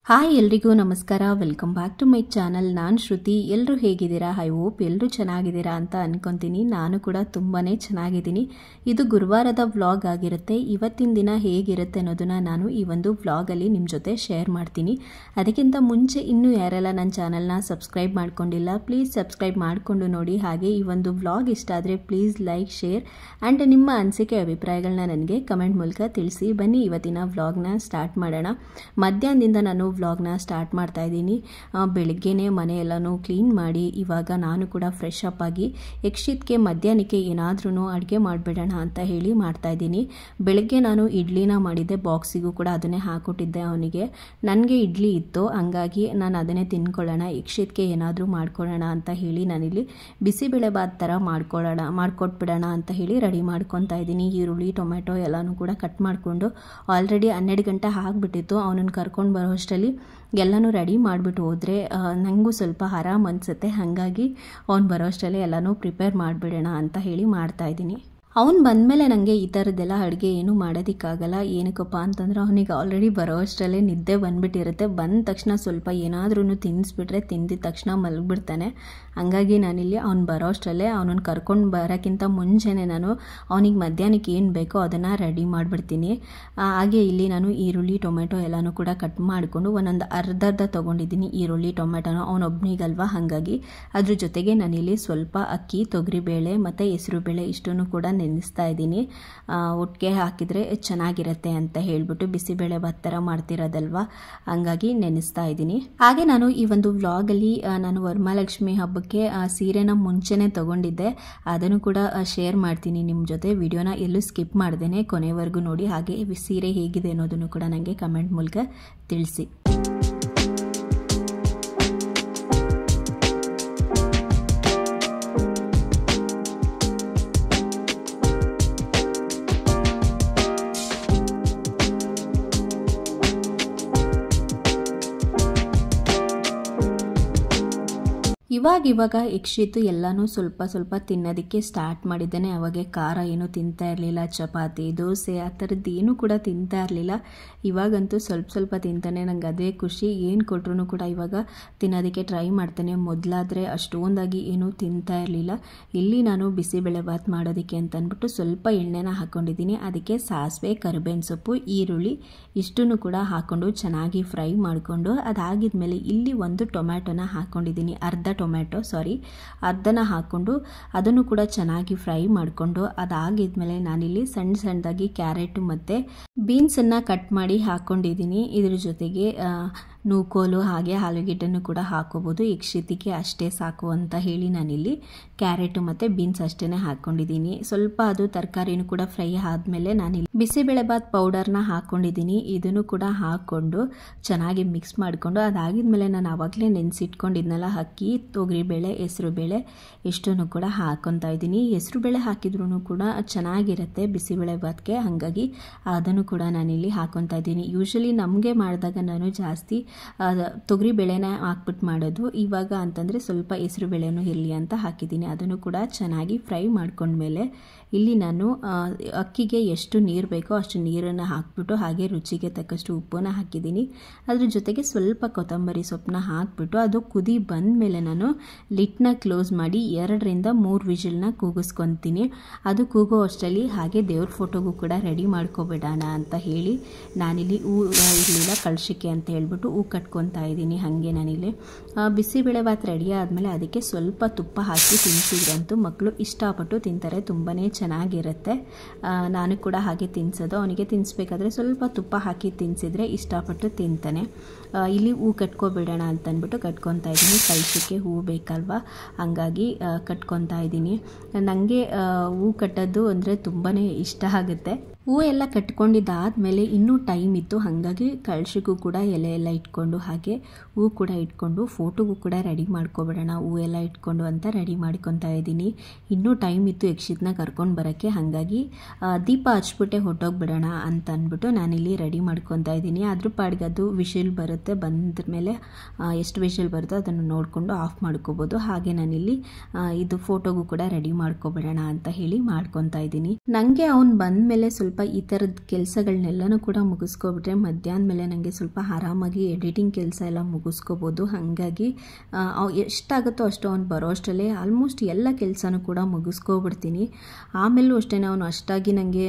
Hi ಎಲ್ರಿಗೂ ನಮಸ್ಕಾರ. Welcome back to my channel. ನಾನು ಶ್ರುತಿ. ಎಲ್ಲರೂ ಹೇಗಿದ್ದೀರಾ? ಐ ಹೋಪ್ ಎಲ್ಲರೂ ಚೆನ್ನಾಗಿದ್ದೀರಾ ಅಂತ ಅನ್ಕೊತೀನಿ. ನಾನು ಕೂಡ ತುಂಬಾ ಚೆನ್ನಾಗಿದ್ದೀನಿ. ಇದು ಗುರುವಾರದ ವ್ಲಾಗ್ ಆಗಿರುತ್ತೆ. ಇವತ್ತಿನ ದಿನ ಹೇಗಿರುತ್ತೆ ಅನ್ನೋದನ್ನ ನಾನು ಈ ಒಂದು ವ್ಲಾಗಲ್ಲಿ ನಿಮ್ಮ ಜೊತೆ ಶೇರ್ ಮಾಡ್ತೀನಿ. ಅದಕ್ಕಿಂತ ಮುಂಚೆ ಇನ್ನೂ ಯಾರೆಲ್ಲ ನನ್ನ ಚಾನಲ್ನ ಸಬ್ಸ್ಕ್ರೈಬ್ ಮಾಡ್ಕೊಂಡಿಲ್ಲ, ಪ್ಲೀಸ್ ಸಬ್ಸ್ಕ್ರೈಬ್ ಮಾಡಿಕೊಂಡು ನೋಡಿ. ಹಾಗೆ ಈ ಒಂದು ವ್ಲಾಗ್ ಇಷ್ಟ ಆದರೆ ಪ್ಲೀಸ್ ಲೈಕ್, ಶೇರ್ ಆ್ಯಂಡ್ ನಿಮ್ಮ ಅನಿಸಿಕೆ ಅಭಿಪ್ರಾಯಗಳನ್ನ ನನಗೆ ಕಮೆಂಟ್ ಮೂಲಕ ತಿಳಿಸಿ. ಬನ್ನಿ ಇವತ್ತಿನ ವ್ಲಾಗ್ನ ಸ್ಟಾರ್ಟ್ ಮಾಡೋಣ. ಮಧ್ಯಾಹ್ನದಿಂದ ನಾನು ವ್ಲಾಗ್ನ ಸ್ಟಾರ್ಟ್ ಮಾಡ್ತಾ ಇದ್ದೀನಿ. ಬೆಳಿಗ್ಗೆನೇ ಮನೆಯೆಲ್ಲನೂ ಕ್ಲೀನ್ ಮಾಡಿ ಇವಾಗ ನಾನು ಕೂಡ ಫ್ರೆಶ್ ಅಪ್ ಆಗಿ ಯಕ್ಷಿತ್ಗೆ ಮಧ್ಯಾಹ್ನಕ್ಕೆ ಏನಾದ್ರೂ ಅಡುಗೆ ಮಾಡಿಬಿಡೋಣ ಅಂತ ಹೇಳಿ ಮಾಡ್ತಾ ಇದ್ದೀನಿ. ಬೆಳಗ್ಗೆ ನಾನು ಇಡ್ಲಿನ ಮಾಡಿದ್ದೆ, ಬಾಕ್ಸಿಗೂ ಕೂಡ ಅದನ್ನೇ ಹಾಕೊಟ್ಟಿದ್ದೆ ಅವನಿಗೆ. ನನಗೆ ಇಡ್ಲಿ ಇತ್ತು, ಹಂಗಾಗಿ ನಾನು ಅದನ್ನೇ ತಿನ್ಕೊಳ್ಳೋಣ, ಯಕ್ಷಿತ್ಗೆ ಏನಾದರೂ ಮಾಡ್ಕೊಳ್ಳೋಣ ಅಂತ ಹೇಳಿ ನಾನಿಲ್ಲಿ ಬಿಸಿಬೇಳೆ ಬಾತ್ ಥರ ಮಾಡ್ಕೊಟ್ಬಿಡೋಣ ಅಂತ ಹೇಳಿ ರೆಡಿ ಮಾಡ್ಕೊತಾ ಇದ್ದೀನಿ. ಈರುಳ್ಳಿ, ಟೊಮೆಟೊ ಎಲ್ಲನೂ ಕೂಡ ಕಟ್ ಮಾಡಿಕೊಂಡು ಆಲ್ರೆಡಿ 12 ಗಂಟೆ ಆಗಿಬಿಟ್ಟಿತ್ತು. ಅವನನ್ನು ಕರ್ಕೊಂಡು ಬರೋ ಅಷ್ಟರಲ್ಲಿ ಎಲ್ಲನೂ ರೆಡಿ ಮಾಡಿಬಿಟ್ಟು ಹೋದರೆ ನನಗೂ ಸ್ವಲ್ಪ ಆರಾಮ್ ಅನಿಸುತ್ತೆ. ಹಾಗಾಗಿ ಅವ್ನು ಬರೋ ಅಷ್ಟರಲ್ಲಿ ಎಲ್ಲನೂ ಪ್ರಿಪೇರ್ ಮಾಡಿಬಿಡೋಣ ಅಂತ ಹೇಳಿ ಮಾಡ್ತಾಯಿದ್ದೀನಿ. ಅವ್ನು ಬಂದಮೇಲೆ ನನಗೆ ಈ ಥರದ್ದೆಲ್ಲ ಅಡುಗೆ ಏನೂ ಮಾಡೋದಕ್ಕಾಗಲ್ಲ. ಏನಕ್ಕಪ್ಪ ಅಂತಂದ್ರೆ ಅವನಿಗೆ ಆಲ್ರೆಡಿ ಬರೋ ಅಷ್ಟರಲ್ಲೇ ನಿದ್ದೆ ಬಂದುಬಿಟ್ಟಿರುತ್ತೆ. ಬಂದ ತಕ್ಷಣ ಸ್ವಲ್ಪ ಏನಾದ್ರೂ ತಿನ್ನಿಸ್ಬಿಟ್ರೆ ತಿಂದಿದ ತಕ್ಷಣ ಮಲಗಿಬಿಡ್ತಾನೆ. ಹಂಗಾಗಿ ನಾನಿಲ್ಲಿ ಅವ್ನು ಬರೋ ಅಷ್ಟರಲ್ಲೇ ಅವನನ್ನು ಕರ್ಕೊಂಡು ಬರೋಕ್ಕಿಂತ ಮುಂಚೆನೇ ನಾನು ಅವನಿಗೆ ಮಧ್ಯಾಹ್ನಕ್ಕೆ ಏನು ಬೇಕೋ ಅದನ್ನು ರೆಡಿ ಮಾಡಿಬಿಡ್ತೀನಿ. ಹಾಗೆ ಇಲ್ಲಿ ನಾನು ಈರುಳ್ಳಿ, ಟೊಮೆಟೊ ಎಲ್ಲನೂ ಕೂಡ ಕಟ್ ಮಾಡಿಕೊಂಡು ಒಂದೊಂದು ಅರ್ಧ ತೊಗೊಂಡಿದ್ದೀನಿ ಈರುಳ್ಳಿ, ಟೊಮೆಟೊನ. ಅವನೊಬ್ಬನಿಗಲ್ವ, ಹಾಗಾಗಿ ಅದ್ರ ಜೊತೆಗೆ ನಾನಿಲ್ಲಿ ಸ್ವಲ್ಪ ಅಕ್ಕಿ, ತೊಗರಿಬೇಳೆ ಮತ್ತು ಹೆಸರುಬೇಳೆ ಇಷ್ಟನ್ನು ಕೂಡ ನೆನೆಸ್ತಾ ಇದ್ದೀನಿ. ಒಟ್ಟಿಗೆ ಹಾಕಿದರೆ ಚೆನ್ನಾಗಿರುತ್ತೆ ಅಂತ ಹೇಳಿಬಿಟ್ಟು ಬಿಸಿಬೇಳೆ ಭಾತ್ ಥರ ಮಾಡ್ತಿರೋದಲ್ವ, ಹಂಗಾಗಿ ನೆನೆಸ್ತಾ ಇದ್ದೀನಿ. ಹಾಗೆ ನಾನು ಈ ಒಂದು ವ್ಲಾಗಲ್ಲಿ ನಾನು ವರಮಹಾಲಕ್ಷ್ಮಿ ಹಬ್ಬಕ್ಕೆ ಸೀರೆನ ಮುಂಚೆನೇ ತೊಗೊಂಡಿದ್ದೆ. ಅದನ್ನು ಕೂಡ ಶೇರ್ ಮಾಡ್ತೀನಿ ನಿಮ್ಮ ಜೊತೆ. ವಿಡಿಯೋನ ಎಲ್ಲೂ ಸ್ಕಿಪ್ ಮಾಡ್ದೇನೆ ಕೊನೆವರೆಗೂ ನೋಡಿ. ಹಾಗೆ ಸೀರೆ ಹೇಗಿದೆ ಅನ್ನೋದನ್ನು ಕೂಡ ನನಗೆ ಕಮೆಂಟ್ ಮೂಲಕ ತಿಳಿಸಿ. ಇವಾಗ ಯಕ್ಷಿತ್ ಎಲ್ಲನೂ ಸ್ವಲ್ಪ ತಿನ್ನೋದಕ್ಕೆ ಸ್ಟಾರ್ಟ್ ಮಾಡಿದ್ದಾನೆ. ಅವಾಗೆ ಖಾರ ಏನೂ ತಿಂತಾ ಇರಲಿಲ್ಲ, ಚಪಾತಿ, ದೋಸೆ ಆ ಥರದ್ದು ಏನೂ ಕೂಡ ತಿಂತಾ ಇರಲಿಲ್ಲ. ಇವಾಗಂತೂ ಸ್ವಲ್ಪ ತಿಂತಾನೆ. ನಂಗೆ ಅದೇ ಖುಷಿ. ಏನು ಕೊಟ್ಟರು ಕೂಡ ಇವಾಗ ತಿನ್ನೋದಕ್ಕೆ ಟ್ರೈ ಮಾಡ್ತಾನೆ. ಮೊದಲಾದರೆ ಅಷ್ಟೊಂದಾಗಿ ಏನೂ ತಿಂತಾ ಇರಲಿಲ್ಲ. ಇಲ್ಲಿ ನಾನು ಬಿಸಿಬೇಳೆ ಭಾತ್ ಮಾಡೋದಕ್ಕೆ ಅಂತ ಅಂದ್ಬಿಟ್ಟು ಸ್ವಲ್ಪ ಎಣ್ಣೆನ ಹಾಕ್ಕೊಂಡಿದ್ದೀನಿ. ಅದಕ್ಕೆ ಸಾಸಿವೆ, ಕರಿಬೇವಿನ ಸೊಪ್ಪು, ಈರುಳ್ಳಿ ಇಷ್ಟನ್ನು ಕೂಡ ಹಾಕ್ಕೊಂಡು ಚೆನ್ನಾಗಿ ಫ್ರೈ ಮಾಡಿಕೊಂಡು ಅದಾಗಿದ್ಮೇಲೆ ಇಲ್ಲಿ ಒಂದು ಟೊಮ್ಯಾಟೊನ ಹಾಕ್ಕೊಂಡಿದ್ದೀನಿ. ಅರ್ಧನ ಹಾಕ್ಕೊಂಡು ಅದನ್ನು ಕೂಡ ಚೆನ್ನಾಗಿ ಫ್ರೈ ಮಾಡಿಕೊಂಡು ಅದಾಗಿದ್ಮೇಲೆ ನಾನಿಲ್ಲಿ ಸಣ್ಣದಾಗಿ ಕ್ಯಾರೆಟ್ ಮತ್ತು ಬೀನ್ಸನ್ನು ಕಟ್ ಮಾಡಿ ಹಾಕ್ಕೊಂಡಿದ್ದೀನಿ. ಇದ್ರ ಜೊತೆಗೆ ನೂಕೋಲು ಹಾಗೆ ಆಲೂಗೆಡ್ಡೆನೂ ಕೂಡ ಹಾಕೋಬೋದು. ಯಕ್ಷಿತಿಗೆ ಅಷ್ಟೇ ಸಾಕು ಅಂತ ಹೇಳಿ ನಾನಿಲ್ಲಿ ಕ್ಯಾರೆಟು ಮತ್ತು ಬೀನ್ಸ್ ಅಷ್ಟೇ ಹಾಕ್ಕೊಂಡಿದ್ದೀನಿ. ಸ್ವಲ್ಪ ಅದು ತರಕಾರಿನೂ ಕೂಡ ಫ್ರೈ ಆದಮೇಲೆ ನಾನಿಲ್ಲಿ ಬಿಸಿಬೇಳೆ ಭಾತ್ ಪೌಡರ್ನ ಹಾಕ್ಕೊಂಡಿದ್ದೀನಿ. ಇದನ್ನು ಕೂಡ ಹಾಕ್ಕೊಂಡು ಚೆನ್ನಾಗಿ ಮಿಕ್ಸ್ ಮಾಡಿಕೊಂಡು ಅದಾಗಿದ್ಮೇಲೆ ನಾನು ಆವಾಗಲೇ ನೆನೆಸಿಟ್ಕೊಂಡಿದ್ನಲ್ಲ ಅಕ್ಕಿ, ತೊಗರಿಬೇಳೆ, ಹೆಸರುಬೇಳೆ ಇಷ್ಟನ್ನು ಕೂಡ ಹಾಕ್ಕೊತಾ ಇದ್ದೀನಿ. ಹೆಸರುಬೇಳೆ ಹಾಕಿದ್ರೂ ಕೂಡ ಚೆನ್ನಾಗಿರುತ್ತೆ ಬಿಸಿಬೇಳೆ ಭಾತ್ಗೆ, ಹಾಗಾಗಿ ಅದನ್ನು ಕೂಡ ನಾನಿಲ್ಲಿ ಹಾಕ್ಕೊತಾ ಇದ್ದೀನಿ. ಯೂಶಲಿ ನಮಗೆ ಮಾಡಿದಾಗ ನಾನು ಜಾಸ್ತಿ ತೊಗರಿಬೇಳೆನ ಹಾಕ್ಬಿಟ್ಟು ಮಾಡೋದು. ಇವಾಗ ಅಂತಂದರೆ ಸ್ವಲ್ಪ ಹೆಸರುಬೇಳೆನೂ ಇರಲಿ ಅಂತ ಹಾಕಿದ್ದೀನಿ. ಅದನ್ನು ಕೂಡ ಚೆನ್ನಾಗಿ ಫ್ರೈ ಮಾಡ್ಕೊಂಡ್ಮೇಲೆ ಇಲ್ಲಿ ನಾನು ಅಕ್ಕಿಗೆ ಎಷ್ಟು ನೀರು ಬೇಕೋ ಅಷ್ಟು ನೀರನ್ನು ಹಾಕ್ಬಿಟ್ಟು ಹಾಗೆ ರುಚಿಗೆ ತಕ್ಕಷ್ಟು ಉಪ್ಪನ್ನು ಹಾಕಿದ್ದೀನಿ. ಅದ್ರ ಜೊತೆಗೆ ಸ್ವಲ್ಪ ಕೊತ್ತಂಬರಿ ಸೊಪ್ಪನ್ನ ಹಾಕ್ಬಿಟ್ಟು ಅದು ಕುದಿ ಬಂದಮೇಲೆ ನಾನು ಲಿಟ್ನ ಕ್ಲೋಸ್ ಮಾಡಿ 2 ರಿಂದ 3 ವಿಷಲ್ನ ಕೂಗಿಸ್ಕೊತೀನಿ. ಅದು ಕೂಗೋ ಅಷ್ಟರಲ್ಲಿ ಹಾಗೆ ದೇವ್ರ ಫೋಟೋಗೂ ಕೂಡ ರೆಡಿ ಮಾಡ್ಕೊಬಿಡೋಣ ಅಂತ ಹೇಳಿ ನಾನಿಲ್ಲಿ ಹೂ ಇರಲಿಲ್ಲ ಕಳಶಕ್ಕೆ ಅಂತ ಹೇಳ್ಬಿಟ್ಟು ಹೂ ಕಟ್ಕೊತಾ ಇದ್ದೀನಿ. ಹಾಗೆ ನಾನಿಲ್ಲಿ ಬಿಸಿಬೇಳೆ ಭಾತ್ ರೆಡಿ ಆದಮೇಲೆ ಅದಕ್ಕೆ ಸ್ವಲ್ಪ ತುಪ್ಪ ಹಾಕಿ ತಿನ್ನಿಸಿದ್ರಂತೂ ಮಕ್ಕಳು ಇಷ್ಟಪಟ್ಟು ತಿಂತಾರೆ. ತುಂಬಾ ಚೆನ್ನಾಗಿರುತ್ತೆ. ನಾನು ಕೂಡ ಹಾಗೆ ತಿನ್ನಿಸೋದು. ಅವನಿಗೆ ತಿನ್ನಿಸ್ಬೇಕಾದ್ರೆ ಸ್ವಲ್ಪ ತುಪ್ಪ ಹಾಕಿ ತಿನ್ನಿಸಿದ್ರೆ ಇಷ್ಟಪಟ್ಟು ತಿಂತಾನೆ. ಇಲ್ಲಿ ಹೂ ಕಟ್ಕೊಬಿಡೋಣ ಅಂತಂದ್ಬಿಟ್ಟು ಕಟ್ಕೊತಾ ಇದ್ದೀನಿ. ಕಳಶಕ್ಕೆ ಹೂ ಬೇಕಲ್ವ, ಹಂಗಾಗಿ ಕಟ್ಕೊತಾ ಇದ್ದೀನಿ. ನನಗೆ ಹೂ ಕಟ್ಟೋದು ಅಂದರೆ ತುಂಬಾ ಇಷ್ಟ ಆಗುತ್ತೆ. ಹೂ ಎಲ್ಲ ಕಟ್ಕೊಂಡಿದ್ದಾದಮೇಲೆ ಇನ್ನೂ ಟೈಮ್ ಇತ್ತು, ಹಾಗಾಗಿ ಕಳಶಕ್ಕೂ ಕೂಡ ಎಲೆ ಎಲ್ಲ ಇಟ್ಕೊಂಡು ಹಾಗೆ ಹೂ ಕೂಡ ಇಟ್ಕೊಂಡು ಫೋಟೋಗೂ ಕೂಡ ರೆಡಿ ಮಾಡ್ಕೊಬಿಡೋಣ, ಹೂ ಎಲ್ಲ ಇಟ್ಕೊಂಡು ಅಂತ ರೆಡಿ ಮಾಡ್ಕೊತಾ ಇದ್ದೀನಿ. ಇನ್ನೂ ಟೈಮ್ ಇತ್ತು ಯಕ್ಷಿತ್ನ ಕರ್ಕೊಂಡು ಬರೋಕ್ಕೆ, ಹಾಗಾಗಿ ದೀಪ ಹಚ್ಬಿಟ್ಟೆ ಹೊಟ್ಟೋಗ್ಬಿಡೋಣ ಅಂತ ಅಂದ್ಬಿಟ್ಟು ನಾನಿಲ್ಲಿ ರೆಡಿ ಮಾಡ್ಕೊತಾ ಇದ್ದೀನಿ. ಅದ್ರ ಪಾಡಿಗೆ ಅದು ವಿಷಲ್ ಬರುತ್ತೆ. ಬಂದ ಮೇಲೆ ಎಷ್ಟು ವಿಷಲ್ ಬರುತ್ತೋ ಅದನ್ನು ನೋಡಿಕೊಂಡು ಆಫ್ ಮಾಡ್ಕೋಬೋದು. ಹಾಗೆ ನಾನಿಲ್ಲಿ ಇದು ಫೋಟೋಗೂ ಕೂಡ ರೆಡಿ ಮಾಡ್ಕೊಬಿಡೋಣ ಅಂತ ಹೇಳಿ ಮಾಡ್ಕೊತಾ ಇದ್ದೀನಿ. ನನಗೆ ಅವ್ನು ಬಂದಮೇಲೆ ಸ್ವಲ್ಪ ಸ್ವಲ್ಪ ಈ ಥರದ ಕೆಲಸಗಳನ್ನೆಲ್ಲನೂ ಕೂಡ ಮುಗಿಸ್ಕೊಬಿಟ್ರೆ ಮಧ್ಯಾಹ್ನ ಮೇಲೆ ನನಗೆ ಸ್ವಲ್ಪ ಆರಾಮಾಗಿ ಎಡಿಟಿಂಗ್ ಕೆಲಸ ಎಲ್ಲ ಮುಗಿಸ್ಕೋಬೋದು. ಹಾಗಾಗಿ ಎಷ್ಟಾಗುತ್ತೋ ಅಷ್ಟು ಅವ್ನು ಬರೋ ಅಷ್ಟರಲ್ಲೇ ಆಲ್ಮೋಸ್ಟ್ ಎಲ್ಲ ಕೆಲಸನೂ ಕೂಡ ಮುಗಿಸ್ಕೊಬಿಡ್ತೀನಿ. ಆಮೇಲೂ ಅಷ್ಟೇ ಅವನು ಅಷ್ಟಾಗಿ ನನಗೆ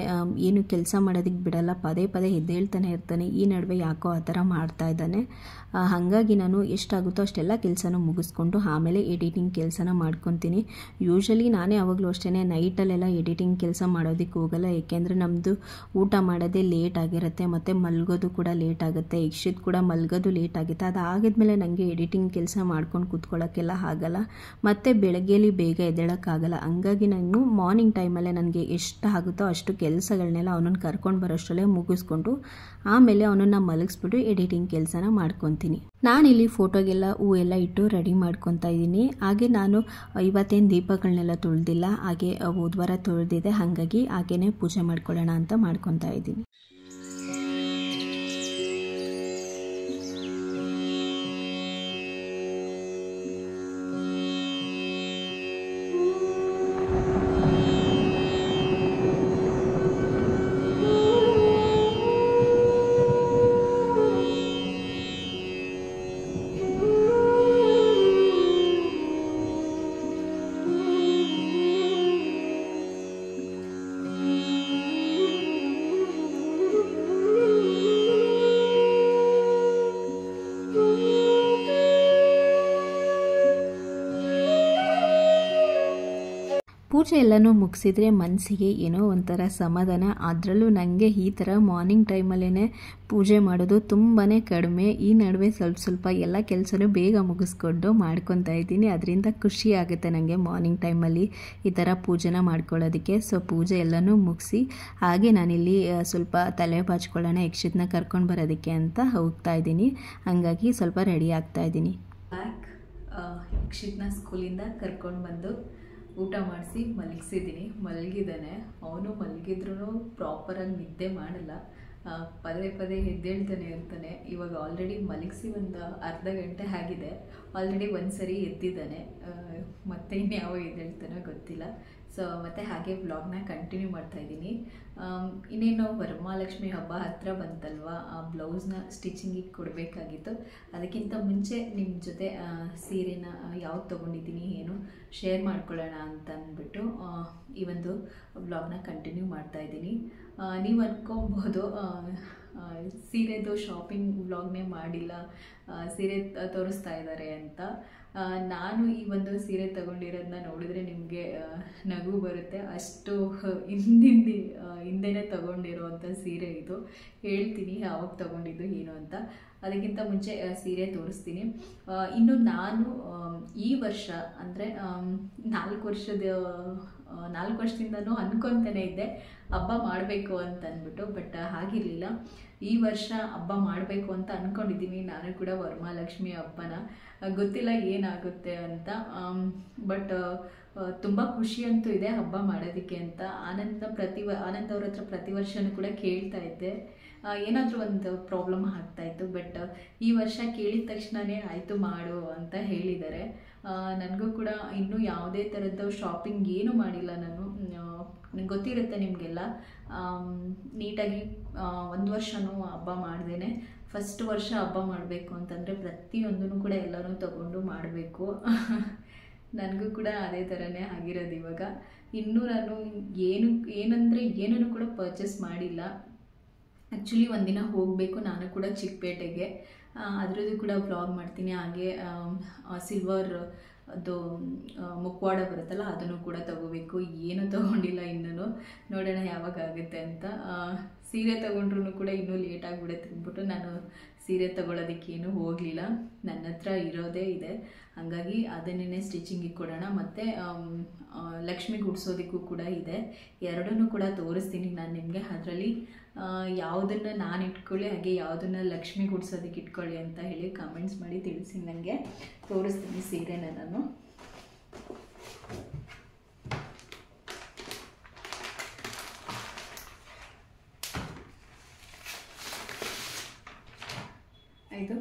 ಏನು ಕೆಲಸ ಮಾಡೋದಕ್ಕೆ ಬಿಡಲ್ಲ, ಪದೇ ಪದೇ ಎದ್ದೇಳ್ತಾನೆ ಇರ್ತಾನೆ. ಈ ನಡುವೆ ಯಾಕೋ ಆ ಥರ ಮಾಡ್ತಾ ಇದ್ದಾನೆ. ಹಾಗಾಗಿ ನಾನು ಎಷ್ಟಾಗುತ್ತೋ ಅಷ್ಟೆಲ್ಲ ಕೆಲಸನೂ ಮುಗಿಸ್ಕೊಂಡು ಆಮೇಲೆ ಎಡಿಟಿಂಗ್ ಕೆಲಸನ ಮಾಡ್ಕೊತೀನಿ. ಯೂಶ್ವಲಿ ನಾನೇ ಯಾವಾಗಲೂ ಅಷ್ಟೇ ನೈಟಲ್ಲೆಲ್ಲ ಎಡಿಟಿಂಗ್ ಕೆಲಸ ಮಾಡೋದಕ್ಕೆ ಹೋಗಲ್ಲ, ಏಕೆಂದರೆ ನಮ್ಮದು ಊಟ ಮಾಡೋದೇ ಲೇಟ್ ಆಗಿರುತ್ತೆ ಮತ್ತು ಮಲಗೋದು ಕೂಡ ಲೇಟ್ ಆಗುತ್ತೆ. ಯಕ್ಷಿತ್ ಕೂಡ ಮಲಗೋದು ಲೇಟ್ ಆಗುತ್ತೆ. ಅದಾಗಿದ್ಮೇಲೆ ನನಗೆ ಎಡಿಟಿಂಗ್ ಕೆಲಸ ಮಾಡ್ಕೊಂಡು ಕೂತ್ಕೊಳ್ಳೋಕ್ಕೆಲ್ಲ ಆಗಲ್ಲ, ಮತ್ತು ಬೆಳಗ್ಗೆಯಲ್ಲಿ ಬೇಗ ಎದ್ದೇಳೋಕ್ಕಾಗಲ್ಲ. ಹಂಗಾಗಿ ನಾನು ಮಾರ್ನಿಂಗ್ ಟೈಮಲ್ಲೇ ನನಗೆ ಎಷ್ಟಾಗುತ್ತೋ ಅಷ್ಟು ಕೆಲಸಗಳನ್ನೆಲ್ಲ ಅವನನ್ನು ಕರ್ಕೊಂಡು ಬರೋಷ್ಟರಲ್ಲೇ ಮುಗಿಸ್ಕೊಂಡು ಆಮೇಲೆ ಅವನನ್ನು ಮಲಗಿಸ್ಬಿಟ್ಟು ಎಡಿಟಿಂಗ್ ಕೆಲಸನ ಮಾಡ್ಕೊತೀನಿ. ನಾನಿಲ್ಲಿ ಫೋಟೋಗೆಲ್ಲ ಹೂವೆಲ್ಲ ಇಟ್ಟು ರೆಡಿ ಮಾಡ್ಕೊತಾ ಇದ್ದೀನಿ. ಹಾಗೆ ನಾನು ಇವತ್ತೇನು ದೀಪಗಳನ್ನೆಲ್ಲ ತೊಳೆದಿಲ್ಲ, ಹಾಗೆ ಹೋದ ವಾರ ತೊಳೆದಿದೆ. ಹಾಗಾಗಿ ಹಾಗೇ ಪೂಜೆ ಮಾಡ್ಕೊಳ್ಳೋಣ ಅಂತ ಮಾಡ್ಕೊತಾ ಇದ್ದೀನಿ. ಪೂಜೆ ಎಲ್ಲನೂ ಮುಗಿಸಿದ್ರೆ ಮನಸ್ಸಿಗೆ ಏನೋ ಒಂಥರ ಸಮಾಧಾನ. ಅದರಲ್ಲೂ ನನಗೆ ಈ ಥರ ಮಾರ್ನಿಂಗ್ ಟೈಮಲ್ಲೇ ಪೂಜೆ ಮಾಡೋದು ತುಂಬಾ ಕಡಿಮೆ. ಈ ನಡುವೆ ಸ್ವಲ್ಪ ಎಲ್ಲ ಕೆಲಸನೂ ಬೇಗ ಮುಗಿಸ್ಕೊಂಡು ಮಾಡ್ಕೊತಾ ಇದ್ದೀನಿ. ಅದರಿಂದ ಖುಷಿ ಆಗುತ್ತೆ ನನಗೆ ಮಾರ್ನಿಂಗ್ ಟೈಮಲ್ಲಿ ಈ ಥರ ಪೂಜೆನ ಮಾಡ್ಕೊಳ್ಳೋದಕ್ಕೆ. ಸೊ ಪೂಜೆ ಎಲ್ಲನೂ ಮುಗಿಸಿ ಹಾಗೆ ನಾನಿಲ್ಲಿ ಸ್ವಲ್ಪ ತಲೆ ಬಾಚ್ಕೊಳ್ಳೋಣ, ಯಕ್ಷಿತ್ನ ಕರ್ಕೊಂಡು ಬರೋದಕ್ಕೆ ಅಂತ ಹೋಗ್ತಾ ಇದ್ದೀನಿ. ಹಾಗಾಗಿ ಸ್ವಲ್ಪ ರೆಡಿ ಆಗ್ತಾ ಇದ್ದೀನಿ. ಯಕ್ಷಿತ್ನ ಸ್ಕೂಲಿಂದ ಕರ್ಕೊಂಡು ಬಂದು ಊಟ ಮಾಡಿಸಿ ಮಲಗಿದ್ದಾನೆ. ಅವನು ಮಲಗಿದ್ರೂ ಪ್ರಾಪರಾಗಿ ನಿದ್ದೆ ಮಾಡಲ್ಲ, ಪದೇ ಪದೇ ಎದ್ದೇಳ್ತಾನೆ ಇರ್ತಾನೆ. ಇವಾಗ ಆಲ್ರೆಡಿ ಮಲಗಿಸಿ ಒಂದು ಅರ್ಧ ಗಂಟೆ ಆಗಿದೆ. ಆಲ್ರೆಡಿ ಒಂದು ಸರಿ ಎದ್ದಿದ್ದಾನೆ, ಮತ್ತೆ ಇನ್ಯಾವ ಎದ್ದೇಳ್ತಾನೋ ಗೊತ್ತಿಲ್ಲ. ಸೊ ಮತ್ತು ಹಾಗೆ ವ್ಲಾಗ್ನ ಕಂಟಿನ್ಯೂ ಮಾಡ್ತಾಯಿದ್ದೀನಿ. ಇನ್ನೇನು ವರಮಹಾಲಕ್ಷ್ಮಿ ಹಬ್ಬ ಹತ್ತಿರ ಬಂತಲ್ವ, ಆ ಬ್ಲೌಸ್ನ ಸ್ಟಿಚಿಂಗಿಗೆ ಕೊಡಬೇಕಾಗಿತ್ತು. ಅದಕ್ಕಿಂತ ಮುಂಚೆ ನಿಮ್ಮ ಜೊತೆ ಸೀರೆನ ಯಾವ್ದು ತೊಗೊಂಡಿದ್ದೀನಿ ಏನು ಶೇರ್ ಮಾಡ್ಕೊಳ್ಳೋಣ ಅಂತ ಅಂದ್ಬಿಟ್ಟು ಈ ಒಂದು ವ್ಲಾಗ್ನ ಕಂಟಿನ್ಯೂ ಮಾಡ್ತಾಯಿದ್ದೀನಿ. ನೀವು ಅಂದ್ಕೊಬೋದು ಸೀರೆದು ಶಾಪಿಂಗ್ ವ್ಲಾಗ್ನೇ ಮಾಡಿಲ್ಲ, ಸೀರೆ ತೋರಿಸ್ತಾ ಇದ್ದಾರೆ ಅಂತ. ನಾನು ಈ ಒಂದು ಸೀರೆ ತಗೊಂಡಿರೋದನ್ನ ನೋಡಿದ್ರೆ ನಿಮಗೆ ನಗು ಬರುತ್ತೆ. ಅಷ್ಟು ಹಿಂದೆನೇ ತಗೊಂಡಿರೋವಂಥ ಸೀರೆ ಇದು. ಹೇಳ್ತೀನಿ ಯಾವಾಗ ತಗೊಂಡಿದ್ದು ಏನು ಅಂತ. ಅದಕ್ಕಿಂತ ಮುಂಚೆ ಸೀರೆ ತೋರಿಸ್ತೀನಿ. ಇನ್ನು ನಾನು ಈ ವರ್ಷ ಅಂದರೆ 4 ವರ್ಷದಿಂದನೂ ಅಂದ್ಕೊತಾನೆ ಇದ್ದೆ ಹಬ್ಬ ಮಾಡಬೇಕು ಅಂತ ಅಂದ್ಬಿಟ್ಟು. ಬಟ್ ಆಗಿರಲಿಲ್ಲ. ಈ ವರ್ಷ ಹಬ್ಬ ಮಾಡಬೇಕು ಅಂತ ಅಂದ್ಕೊಂಡಿದ್ದೀನಿ ನಾನು ಕೂಡ ವರಮಹಾಲಕ್ಷ್ಮಿ ಹಬ್ಬನ. ಗೊತ್ತಿಲ್ಲ ಏನಾಗುತ್ತೆ ಅಂತ. ಬಟ್ ತುಂಬ ಖುಷಿ ಅಂತೂ ಇದೆ ಹಬ್ಬ ಮಾಡೋದಕ್ಕೆ ಅಂತ. ಆನಂದ್ ಅವ್ರ ಹತ್ರ ಪ್ರತಿ ವರ್ಷವೂ ಕೂಡ ಕೇಳ್ತಾ ಇದ್ದೆ, ಏನಾದರೂ ಒಂದು ಪ್ರಾಬ್ಲಮ್ ಆಗ್ತಾಯಿತ್ತು. ಬಟ್ ಈ ವರ್ಷ ಕೇಳಿದ ತಕ್ಷಣವೇ ಆಯಿತು ಮಾಡು ಅಂತ ಹೇಳಿದ್ದಾರೆ. ನನಗೂ ಕೂಡ ಇನ್ನೂ ಯಾವುದೇ ಥರದ್ದು ಶಾಪಿಂಗ್ ಏನೂ ಮಾಡಿಲ್ಲ ನಾನು. ನನಗೆ ಗೊತ್ತಿರುತ್ತೆ ನಿಮಗೆಲ್ಲ, ನೀಟಾಗಿ 1 ವರ್ಷವೂ ಹಬ್ಬ ಮಾಡ್ದೇನೆ ಫಸ್ಟ್ ವರ್ಷ ಹಬ್ಬ ಮಾಡಬೇಕು ಅಂತಂದರೆ ಪ್ರತಿಯೊಂದೂ ಕೂಡ ಎಲ್ಲನೂ ತಗೊಂಡು ಮಾಡಬೇಕು. ನನಗೂ ಕೂಡ ಅದೇ ಥರನೇ ಆಗಿರೋದು ಇವಾಗ. ಇನ್ನೂ ನಾನು ಏನನ್ನು ಕೂಡ ಪರ್ಚೇಸ್ ಮಾಡಿಲ್ಲ. ಆ್ಯಕ್ಚುಲಿ ಒಂದಿನ ಹೋಗಬೇಕು ನಾನು ಕೂಡ ಚಿಕ್ಕಪೇಟೆಗೆ, ಅದರದ್ದು ಕೂಡ ವ್ಲಾಗ್ ಮಾಡ್ತೀನಿ. ಹಾಗೆ ಸಿಲ್ವರ್ ಅದು ಮುಖವಾಡ ಬರುತ್ತಲ್ಲ ಅದನ್ನು ಕೂಡ ತಗೋಬೇಕು. ಏನೂ ತೊಗೊಂಡಿಲ್ಲ ಇನ್ನೂ, ನೋಡೋಣ ಯಾವಾಗ ಆಗುತ್ತೆ ಅಂತ. ಸೀರೆ ತೊಗೊಂಡ್ರೂ ಕೂಡ ಇನ್ನೂ ಲೇಟ್ ಆಗಿಬಿಡುತ್ತೆ ಅಂದ್ಬಿಟ್ಟು ನಾನು ಸೀರೆ ತೊಗೊಳೋದಕ್ಕೇನು ಹೋಗಲಿಲ್ಲ. ನನ್ನ ಹತ್ರ ಇರೋದೇ ಇದೆ, ಹಾಗಾಗಿ ಅದನ್ನೇ ಸ್ಟಿಚಿಂಗಿಗೆ ಕೊಡೋಣ. ಮತ್ತು ಲಕ್ಷ್ಮಿ ಗುಡಿಸೋದಕ್ಕೂ ಕೂಡ ಇದೆ. ಎರಡನ್ನೂ ಕೂಡ ತೋರಿಸ್ತೀನಿ ನಾನು ನಿಮಗೆ. ಅದರಲ್ಲಿ ಯಾವುದನ್ನು ನಾನು ಇಟ್ಕೊಳ್ಳಿ, ಹಾಗೆ ಯಾವುದನ್ನು ಲಕ್ಷ್ಮಿ ಗುಡಿಸೋದಕ್ಕೆ ಇಟ್ಕೊಳ್ಳಿ ಅಂತ ಹೇಳಿ ಕಮೆಂಟ್ಸ್ ಮಾಡಿ ತಿಳಿಸಿ ನನಗೆ. ತೋರಿಸ್ತೀನಿ ಸೀರೆನ ನಾನು. ಇದು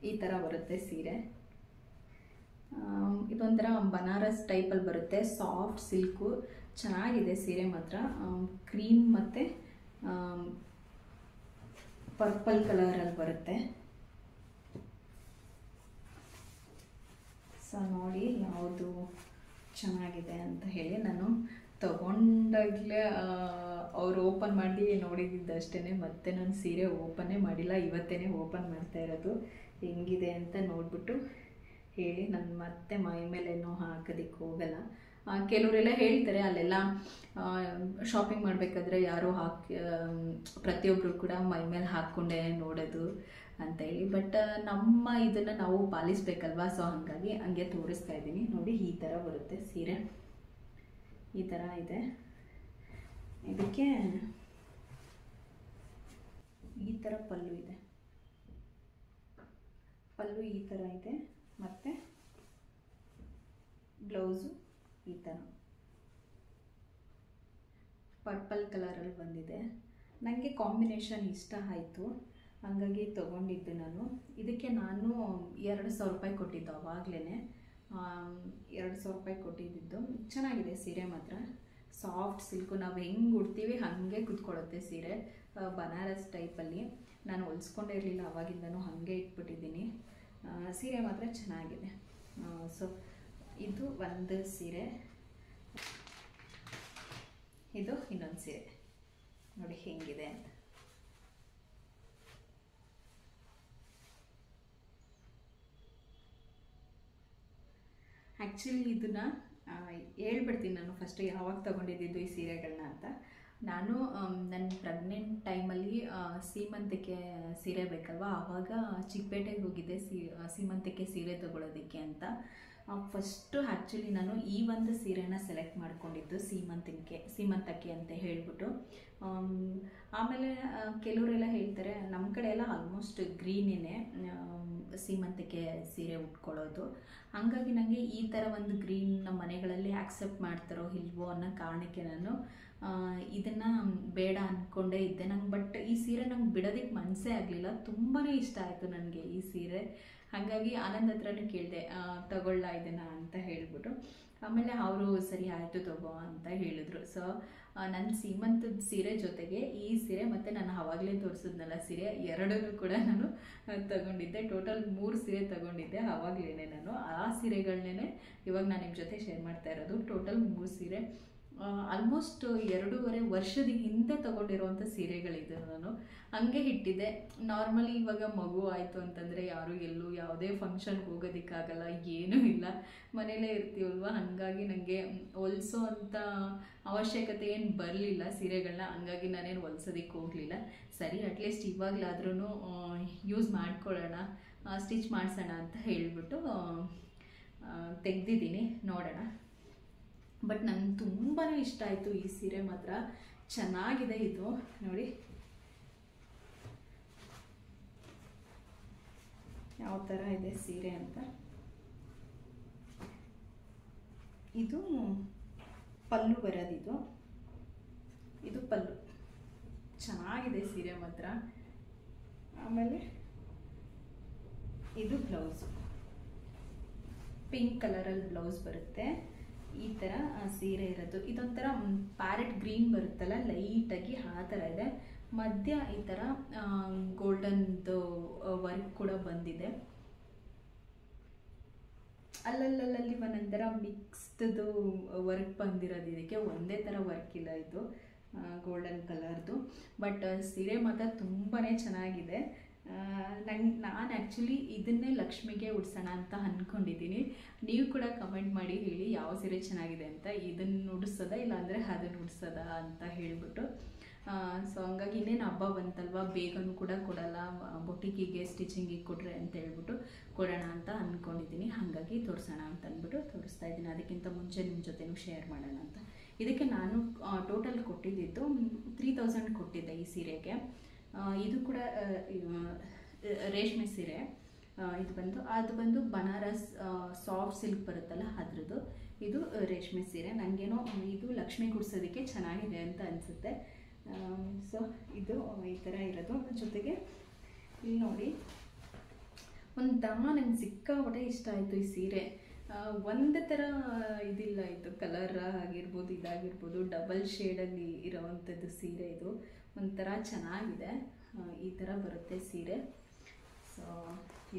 ಈ ಥರ ಬರುತ್ತೆ ಸೀರೆ. ಇದೊಂದು ಒಂಥರ ಬನಾರಸ್ ಟೈಪಲ್ಲಿ ಬರುತ್ತೆ, ಸಾಫ್ಟ್ ಸಿಲ್ಕು, ಚೆನ್ನಾಗಿದೆ ಸೀರೆ ಮಾತ್ರ. ಕ್ರೀಮ್ ಮತ್ತು ಪರ್ಪಲ್ ಕಲರಲ್ಲಿ ಬರುತ್ತೆ. ಸೊ ನೋಡಿ ಯಾವುದು ಚೆನ್ನಾಗಿದೆ ಅಂತ ಹೇಳಿ ನಾನು ತಗೊಂಡಾಗಲೇ ಅವ್ರು ಓಪನ್ ಮಾಡಿ ನೋಡಿದ್ದಷ್ಟೇ, ಮತ್ತೆ ನಾನು ಸೀರೆ ಓಪನ್ನೇ ಮಾಡಿಲ್ಲ, ಇವತ್ತೇ ಓಪನ್ ಮಾಡ್ತಾ ಇರೋದು. ಹೆಂಗಿದೆ ಅಂತ ನೋಡಿಬಿಟ್ಟು ಹೇಳಿ. ನಾನು ಮತ್ತೆ ಮೈ ಮೇಲೇನೋ ಹಾಕೋದಕ್ಕೆ ಹೋಗಲ್ಲ. ಕೆಲವರೆಲ್ಲ ಹೇಳ್ತಾರೆ ಅಲ್ಲೆಲ್ಲ ಶಾಪಿಂಗ್ ಮಾಡಬೇಕಾದ್ರೆ ಯಾರೋ ಪ್ರತಿಯೊಬ್ಬರು ಕೂಡ ಮೈ ಮೇಲೆ ಹಾಕ್ಕೊಂಡೇ ನೋಡೋದು ಅಂತ ಹೇಳಿ. ಬಟ್ ನಮ್ಮ ಇದನ್ನು ನಾವು ಪಾಲಿಸ್ಬೇಕಲ್ವಾ, ಸೊ ಹಾಗಾಗಿ ಹಂಗೆ ತೋರಿಸ್ತಾ ಇದ್ದೀನಿ. ನೋಡಿ ಈ ಥರ ಬರುತ್ತೆ ಸೀರೆ, ಈ ಥರ ಇದೆ. ಇದಕ್ಕೆ ಈ ಥರ ಪಲ್ಲು ಇದೆ, ಪಲ್ಲು ಈ ಥರ ಇದೆ, ಮತ್ತು ಬ್ಲೌಸು ಈ ಥರ ಪರ್ಪಲ್ ಕಲರಲ್ಲಿ ಬಂದಿದೆ. ನನಗೆ ಕಾಂಬಿನೇಷನ್ ಇಷ್ಟ ಆಯಿತು, ಹಾಗಾಗಿ ತೊಗೊಂಡಿದ್ದು ನಾನು. ಇದಕ್ಕೆ ನಾನು 2,000 ರೂಪಾಯಿ ಕೊಟ್ಟಿದ್ದು, ಆವಾಗಲೇ 2,000 ರೂಪಾಯಿ ಕೊಟ್ಟಿದ್ದು. ಚೆನ್ನಾಗಿದೆ ಸೀರೆ ಮಾತ್ರ, ಸಾಫ್ಟ್ ಸಿಲ್ಕು, ನಾವು ಹೆಂಗೆ ಉಡ್ತೀವಿ ಹಾಗೆ ಕೂತ್ಕೊಳ್ಳುತ್ತೆ ಸೀರೆ, ಬನಾರಸ್ ಟೈಪಲ್ಲಿ. ನಾನು ಹೊಲಿಸ್ಕೊಂಡೇ ಇರಲಿಲ್ಲ, ಆವಾಗಿಂದನೂ ಹಾಗೆ ಇಟ್ಬಿಟ್ಟಿದ್ದೀನಿ. ಸೀರೆ ಮಾತ್ರ ಚೆನ್ನಾಗಿದೆ. ಸೊ ಇದು ಒಂದು ಸೀರೆ, ಇದು ಇನ್ನೊಂದು ಸೀರೆ. ನೋಡಿ ಹೆಂಗಿದೆ ಅಂತ. ಆ್ಯಕ್ಚುಲಿ ಇದನ್ನು ಹೇಳ್ಬಿಡ್ತೀನಿ ನಾನು ಫಸ್ಟ್ ಯಾವಾಗ ತೊಗೊಂಡಿದ್ದು ಈ ಸೀರೆಗಳನ್ನ ಅಂತ. ನಾನು ನನ್ನ ಪ್ರೆಗ್ನೆಂಟ್ ಟೈಮಲ್ಲಿ ಸೀಮಂತಕ್ಕೆ ಸೀರೆ ಬೇಕಲ್ವ, ಆವಾಗ ಚಿಕ್ಕಪೇಟೆಗೆ ಹೋಗಿದ್ದೆ ಸೀಮಂತಕ್ಕೆ ಸೀರೆ ತೊಗೊಳೋದಕ್ಕೆ ಅಂತ. ಫಸ್ಟು ಆ್ಯಕ್ಚುಲಿ ನಾನು ಈ ಒಂದು ಸೀರೆನ ಸೆಲೆಕ್ಟ್ ಮಾಡ್ಕೊಂಡಿದ್ದು ಸೀಮಂತಕ್ಕೆ ಅಂತ ಹೇಳಿಬಿಟ್ಟು. ಆಮೇಲೆ ಕೆಲವರೆಲ್ಲ ಹೇಳ್ತಾರೆ, ನಮ್ಮ ಕಡೆ ಎಲ್ಲ ಆಲ್ಮೋಸ್ಟ್ ಗ್ರೀನೇ ಸೀಮಂತಕ್ಕೆ ಸೀರೆ ಉಟ್ಕೊಳ್ಳೋದು. ಹಾಗಾಗಿ ನನಗೆ ಈ ಥರ ಒಂದು ಗ್ರೀನ್ ನಮ್ಮ ಮನೆಗಳಲ್ಲಿ ಆಕ್ಸೆಪ್ಟ್ ಮಾಡ್ತಾರೋ ಇಲ್ವೋ ಅನ್ನೋ ಕಾರಣಕ್ಕೆ ನಾನು ಇದನ್ನು ಬೇಡ ಅಂದ್ಕೊಂಡೇ ಇದ್ದೆ. ಬಟ್ ಈ ಸೀರೆ ನಂಗೆ ಬಿಡೋದಕ್ಕೆ ಮನಸ್ಸೇ ಆಗಲಿಲ್ಲ, ತುಂಬಾ ಇಷ್ಟ ಆಯಿತು ನನಗೆ ಈ ಸೀರೆ. ಹಾಗಾಗಿ ಆನಂದ್ ಹತ್ರನೂ ಕೇಳಿದೆ ತಗೊಳ್ಳ ಇದನ್ನು ಅಂತ ಹೇಳಿಬಿಟ್ಟು. ಆಮೇಲೆ ಅವರು ಸರಿ ಆಯಿತು ತಗೋ ಅಂತ ಹೇಳಿದ್ರು. ಸೊ ನನ್ನ ಸೀಮಂತದ ಸೀರೆ ಜೊತೆಗೆ ಈ ಸೀರೆ ಮತ್ತು ನಾನು ಆವಾಗಲೇ ತೋರಿಸಿದ್ನಲ್ಲ ಸೀರೆ, ಎರಡನ್ನೂ ಕೂಡ ನಾನು ತಗೊಂಡಿದ್ದೆ. ಟೋಟಲ್ 3 ಸೀರೆ ತಗೊಂಡಿದ್ದೆ ಆವಾಗಲೇ ನಾನು. ಆ ಸೀರೆಗಳನ್ನೇ ಇವಾಗ ನಾನು ನಿಮ್ಮ ಜೊತೆ ಶೇರ್ ಮಾಡ್ತಾ ಇರೋದು. ಟೋಟಲ್ 3 ಸೀರೆ, ಆಲ್ಮೋಸ್ಟ್ 2.5 ವರ್ಷದ ಹಿಂದೆ ತಗೊಂಡಿರೋವಂಥ ಸೀರೆಗಳಿದೆ. ನಾನು ಹಂಗೆ ಇಟ್ಟಿದ್ದೆ. ನಾರ್ಮಲಿ ಇವಾಗ ಮಗು ಆಯಿತು ಅಂತಂದರೆ ಯಾರು ಎಲ್ಲೂ ಯಾವುದೇ ಫಂಕ್ಷನ್ಗೆ ಹೋಗೋದಕ್ಕಾಗಲ್ಲ, ಏನೂ ಇಲ್ಲ, ಮನೇಲೇ ಇರ್ತೀವಲ್ವ. ಹಾಗಾಗಿ ನನಗೆ ಹೊಲಿಸೋ ಅಂಥ ಅವಶ್ಯಕತೆ ಏನು ಬರಲಿಲ್ಲ ಸೀರೆಗಳನ್ನ. ಹಂಗಾಗಿ ನಾನೇನು ಹೊಲ್ಸೋದಕ್ಕೆ ಹೋಗಲಿಲ್ಲ. ಸರಿ ಅಟ್ಲೀಸ್ಟ್ ಇವಾಗಲಾದ್ರೂ ಯೂಸ್ ಮಾಡ್ಕೊಳ್ಳೋಣ, ಸ್ಟಿಚ್ ಮಾಡಿಸೋಣ ಅಂತ ಹೇಳಿಬಿಟ್ಟು ತೆಗ್ದಿದ್ದೀನಿ, ನೋಡೋಣ. ಬಟ್ ನಂಗೆ ತುಂಬಾ ಇಷ್ಟ ಆಯಿತು ಈ ಸೀರೆ ಮಾತ್ರ, ಚೆನ್ನಾಗಿದೆ. ಇದು ನೋಡಿ ಯಾವ ಥರ ಇದೆ ಸೀರೆ ಅಂತ. ಇದು ಪಲ್ಲು ಬರೋದಿದು, ಇದು ಪಲ್ಲು, ಚೆನ್ನಾಗಿದೆ ಸೀರೆ ಮಾತ್ರ. ಆಮೇಲೆ ಇದು ಬ್ಲೌಸು, ಪಿಂಕ್ ಕಲರಲ್ಲಿ ಬ್ಲೌಸ್ ಬರುತ್ತೆ. ಈ ಥರ ಸೀರೆ ಇರೋದು. ಇದೊಂಥರ ಪ್ಯಾರೆಟ್ ಗ್ರೀನ್ ಬರುತ್ತಲ್ಲ, ಲೈಟಾಗಿ ಆ ಥರ ಇದೆ. ಮಧ್ಯ ಈ ಥರ ಗೋಲ್ಡನ್ದು ವರ್ಕ್ ಕೂಡ ಬಂದಿದೆ. ಅಲ್ಲಲ್ಲಿ ಒಂದೊಂಥರ ಮಿಕ್ಸ್ದು ವರ್ಕ್ ಬಂದಿರೋದು. ಇದಕ್ಕೆ ಒಂದೇ ಥರ ವರ್ಕ್ ಇಲ್ಲ, ಇದು ಗೋಲ್ಡನ್ ಕಲರ್ದು. ಬಟ್ ಸೀರೆ ಮಾತ್ರ ತುಂಬಾ ಚೆನ್ನಾಗಿದೆ. ನಾನು ಆ್ಯಕ್ಚುಲಿ ಇದನ್ನೇ ಲಕ್ಷ್ಮಿಗೆ ಉಡ್ಸೋಣ ಅಂತ ಅಂದ್ಕೊಂಡಿದ್ದೀನಿ. ನೀವು ಕೂಡ ಕಮೆಂಟ್ ಮಾಡಿ ಹೇಳಿ ಯಾವ ಸೀರೆ ಚೆನ್ನಾಗಿದೆ ಅಂತ. ಇದನ್ನು ಉಡಿಸೋದ ಇಲ್ಲಾಂದರೆ ಅದನ್ನು ಉಡ್ಸೋದ ಅಂತ ಹೇಳಿಬಿಟ್ಟು. ಸೊ ಹಂಗಾಗಿ ಇನ್ನೇನು ಹಬ್ಬ ಬಂತಲ್ವ, ಬೇಗನೂ ಕೂಡ ಕೊಡಲ್ಲ, ಬೊಟಿಕಿಗೆ ಸ್ಟಿಚಿಂಗಿಗೆ ಕೊಡ್ರೆ ಅಂತ ಹೇಳ್ಬಿಟ್ಟು ಕೊಡೋಣ ಅಂತ ಅಂದ್ಕೊಂಡಿದ್ದೀನಿ. ಹಾಗಾಗಿ ತೋರಿಸೋಣ ಅಂತ ಅಂದ್ಬಿಟ್ಟು ತೋರಿಸ್ತಾ ಇದ್ದೀನಿ. ಅದಕ್ಕಿಂತ ಮುಂಚೆ ನಿಮ್ಮ ಜೊತೆನೂ ಶೇರ್ ಮಾಡೋಣ ಅಂತ. ಇದಕ್ಕೆ ನಾನು ಟೋಟಲ್ ಕೊಟ್ಟಿದ್ದು 3000 ಕೊಟ್ಟಿದ್ದೆ ಈ ಸೀರೆಗೆ. ಇದು ಕೂಡ ರೇಷ್ಮೆ ಸೀರೆ. ಅದು ಬಂದು ಬನಾರಸ್ ಸಾಫ್ಟ್ ಸಿಲ್ಕ್ ಬರುತ್ತಲ್ಲ ಅದ್ರದ್ದು. ಇದು ರೇಷ್ಮೆ ಸೀರೆ. ನನಗೇನೋ ಇದು ಲಕ್ಷ್ಮಿ ಗುಡ್ಸೋದಕ್ಕೆ ಚೆನ್ನಾಗಿದೆ ಅಂತ ಅನಿಸುತ್ತೆ. ಸೊ ಇದು ಈ ಥರ ಇರೋದು. ಜೊತೆಗೆ ಇಲ್ಲಿ ನೋಡಿ, ಒಂದು ದಮ್ಮ ನಂಗೆ ಸಿಕ್ಕಾಪಟ್ಟೆ ಇಷ್ಟ ಆಯಿತು ಈ ಸೀರೆ. ಒಂದು ಥರ ಇದಿಲ್ಲ, ಇದು ಕಲರ್ ಆಗಿರ್ಬೋದು, ಇದಾಗಿರ್ಬೋದು, ಡಬಲ್ ಶೇಡಲ್ಲಿ ಇರೋವಂಥದ್ದು ಸೀರೆ. ಇದು ಒಂಥರ ಚೆನ್ನಾಗಿದೆ. ಈ ಥರ ಬರುತ್ತೆ ಸೀರೆ. ಸೊ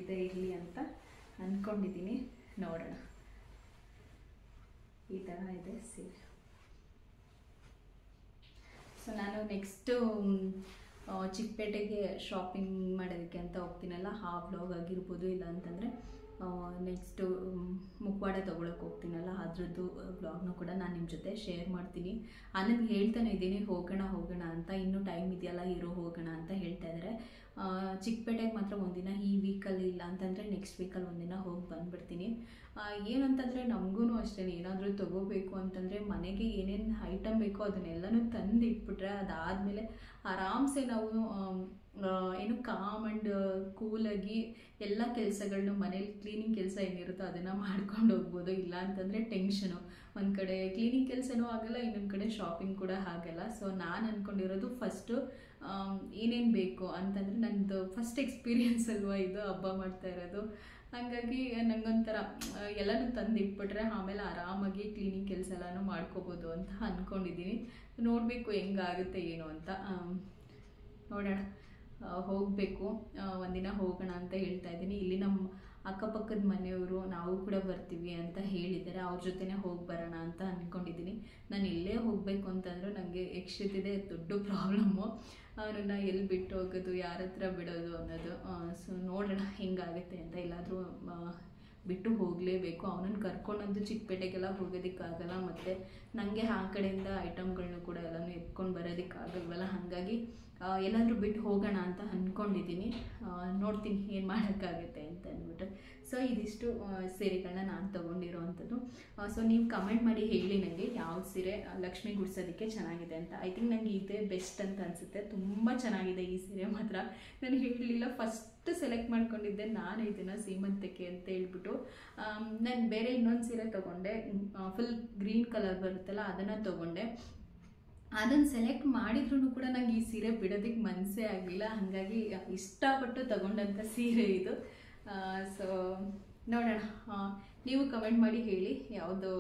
ಇದೇ ಇರಲಿ ಅಂತ ಅಂದ್ಕೊಂಡಿದ್ದೀನಿ. ನೋಡೋಣ. ಈ ಥರ ಇದೆ ಸೀರೆ. ಸೊ ನಾನು ನೆಕ್ಸ್ಟು ಚಿಕ್ಕಪೇಟೆಗೆ ಶಾಪಿಂಗ್ ಮಾಡೋದಕ್ಕೆ ಅಂತ ಹೋಗ್ತೀನಲ್ಲ, ಆ ವ್ಲಾಗ್ ಆಗಿರ್ಬೋದು, ಇಲ್ಲ ಅಂತಂದರೆ ನೆಕ್ಸ್ಟು ಮುಖವಾಡ ತೊಗೊಳಕ್ಕೆ ಹೋಗ್ತೀನಲ್ಲ, ಅದರದ್ದು ವ್ಲಾಗ್ನೂ ಕೂಡ ನಾನು ನಿಮ್ಮ ಜೊತೆ ಶೇರ್ ಮಾಡ್ತೀನಿ. ನನಗೆ ಹೇಳ್ತಾನೆ ಇದ್ದೀನಿ ಹೋಗೋಣ ಅಂತ. ಇನ್ನೂ ಟೈಮ್ ಇದೆಯಲ್ಲ, ಹೋಗೋಣ ಅಂತ ಹೇಳ್ತಾ ಇದ್ದಾರೆ. ಚಿಕ್ಕಪೇಟೆಗೆ ಮಾತ್ರ ಒಂದಿನ ಈ ವೀಕಲ್ಲಿ, ಇಲ್ಲ ಅಂತಂದರೆ ನೆಕ್ಸ್ಟ್ ವೀಕಲ್ಲಿ ಒಂದಿನ ಹೋಗಿ ಬಂದುಬಿಡ್ತೀನಿ. ಏನಂತಂದರೆ ನಮಗೂ ಅಷ್ಟೇ, ಏನಾದರೂ ತೊಗೋಬೇಕು ಅಂತಂದರೆ ಮನೆಗೆ ಏನೇನು ಐಟಮ್ ಬೇಕೋ ಅದನ್ನೆಲ್ಲನೂ ತಂದು ಇಟ್ಬಿಟ್ರೆ ಅದಾದಮೇಲೆ ಆರಾಮ್ಸೆ ನಾವು ಏನು ಕಾಮ್ ಆ್ಯಂಡ್ ಕೂಲಾಗಿ ಎಲ್ಲ ಕೆಲಸಗಳನ್ನೂ ಮನೇಲಿ ಕ್ಲೀನಿಂಗ್ ಕೆಲಸ ಏನಿರುತ್ತೋ ಅದನ್ನು ಮಾಡ್ಕೊಂಡು ಹೋಗ್ಬೋದು. ಇಲ್ಲ ಅಂತಂದರೆ ಟೆನ್ಷನು, ಒಂದು ಕಡೆ ಕ್ಲೀನಿಂಗ್ ಕೆಲಸನೂ ಆಗಲ್ಲ, ಇನ್ನೊಂದು ಕಡೆ ಶಾಪಿಂಗ್ ಕೂಡ ಆಗಲ್ಲ. ಸೊ ನಾನು ಅಂದ್ಕೊಂಡಿರೋದು ಫಸ್ಟು ಏನೇನು ಬೇಕು ಅಂತಂದರೆ, ನನ್ನದು ಫಸ್ಟ್ ಎಕ್ಸ್ಪೀರಿಯೆನ್ಸ್ ಅಲ್ವಾ ಇದು, ಹಬ್ಬ ಮಾಡ್ತಾ ಇರೋದು. ಹಾಗಾಗಿ ನನಗೊಂಥರ ಎಲ್ಲನೂ ತಂದು ಇಟ್ಬಿಟ್ರೆ ಆಮೇಲೆ ಆರಾಮಾಗಿ ಕ್ಲೀನಿಂಗ್ ಕೆಲಸ ಎಲ್ಲನೂ ಮಾಡ್ಕೋಬೋದು ಅಂತ ಅಂದ್ಕೊಂಡಿದ್ದೀನಿ. ನೋಡಬೇಕು ಹೆಂಗಾಗುತ್ತೆ ಏನು ಅಂತ. ನೋಡೋಣ, ಹೋಗಬೇಕು. ಒಂದಿನ ಹೋಗೋಣ ಅಂತ ಹೇಳ್ತಾ ಇದ್ದೀನಿ. ಇಲ್ಲಿ ನಮ್ಮ ಅಕ್ಕಪಕ್ಕದ ಮನೆಯವರು ನಾವು ಕೂಡ ಬರ್ತೀವಿ ಅಂತ ಹೇಳಿದ್ದಾರೆ. ಅವ್ರ ಜೊತೆನೇ ಹೋಗಿ ಬರೋಣ ಅಂತ ಅಂದ್ಕೊಂಡಿದ್ದೀನಿ. ನಾನು ಇಲ್ಲೇ ಹೋಗಬೇಕು ಅಂತಂದರೂ ನನಗೆ ಯಕ್ಷಿತಿದೆ ದೊಡ್ಡ ಪ್ರಾಬ್ಲಮ್ಮು. ಅವನನ್ನು ಎಲ್ಲಿ ಬಿಟ್ಟು ಹೋಗೋದು, ಯಾರ ಹತ್ರ ಬಿಡೋದು ಅನ್ನೋದು. ಸೊ ನೋಡೋಣ ಹೆಂಗಾಗುತ್ತೆ ಅಂತ. ಎಲ್ಲಾದರೂ ಬಿಟ್ಟು ಹೋಗಲೇಬೇಕು. ಅವನನ್ನು ಕರ್ಕೊಂಡಂತೂ ಚಿಕ್ಕಪೇಟೆಗೆಲ್ಲ ಹೋಗೋದಕ್ಕಾಗಲ್ಲ, ಮತ್ತು ನನಗೆ ಆ ಕಡೆಯಿಂದ ಐಟಮ್ಗಳನ್ನೂ ಕೂಡ ಎಲ್ಲನೂ ಎತ್ಕೊಂಡು ಬರೋದಕ್ಕಾಗಲ್ವಲ್ಲ. ಹಾಗಾಗಿ ಎಲ್ಲಾದರೂ ಬಿಟ್ಟು ಹೋಗೋಣ ಅಂತ ಅಂದ್ಕೊಂಡಿದ್ದೀನಿ. ನೋಡ್ತೀನಿ ಏನು ಮಾಡೋಕ್ಕಾಗುತ್ತೆ ಅಂತ ಅಂದ್ಬಿಟ್ಟು. ಸೊ ಇದಿಷ್ಟು ಸೀರೆಗಳನ್ನ ನಾನು ತೊಗೊಂಡಿರೋವಂಥದ್ದು. ಸೊ ನೀವು ಕಮೆಂಟ್ ಮಾಡಿ ಹೇಳಿ ನನಗೆ ಯಾವ ಸೀರೆ ಲಕ್ಷ್ಮಿ ಗುಡ್ಸೋದಕ್ಕೆ ಚೆನ್ನಾಗಿದೆ ಅಂತ. ಐ ಥಿಂಕ್ ನನಗೆ ಇದೇ ಬೆಸ್ಟ್ ಅಂತ ಅನಿಸುತ್ತೆ. ತುಂಬ ಚೆನ್ನಾಗಿದೆ ಈ ಸೀರೆ ಮಾತ್ರ. ನಾನು ಹೇಳಲಿಲ್ಲ, ಫಸ್ಟ್ ಸೆಲೆಕ್ಟ್ ಮಾಡ್ಕೊಂಡಿದ್ದೆ ನಾನು ಇದನ್ನು ಸೀಮಂತಕ್ಕೆ ಅಂತ ಹೇಳ್ಬಿಟ್ಟು. ನಾನು ಬೇರೆ ಇನ್ನೊಂದು ಸೀರೆ ತೊಗೊಂಡೆ, ಫುಲ್ ಗ್ರೀನ್ ಕಲರ್ ಬರುತ್ತಲ್ಲ, ಅದನ್ನು ತೊಗೊಂಡೆ. ಅದನ್ನು ಸೆಲೆಕ್ಟ್ ಮಾಡಿದ್ರೂ ಕೂಡ ನಂಗೆ ಈ ಸೀರೆ ಬಿಡೋದಕ್ಕೆ ಮನಸ್ಸೇ ಆಗಲಿಲ್ಲ. ಹಾಗಾಗಿ ಇಷ್ಟಪಟ್ಟು ತಗೊಂಡಂಥ ಸೀರೆ ಇದು. ಸೊ ನೋಡೋಣ, ನೀವು ಕಮೆಂಟ್ ಮಾಡಿ ಹೇಳಿ ಯಾವುದು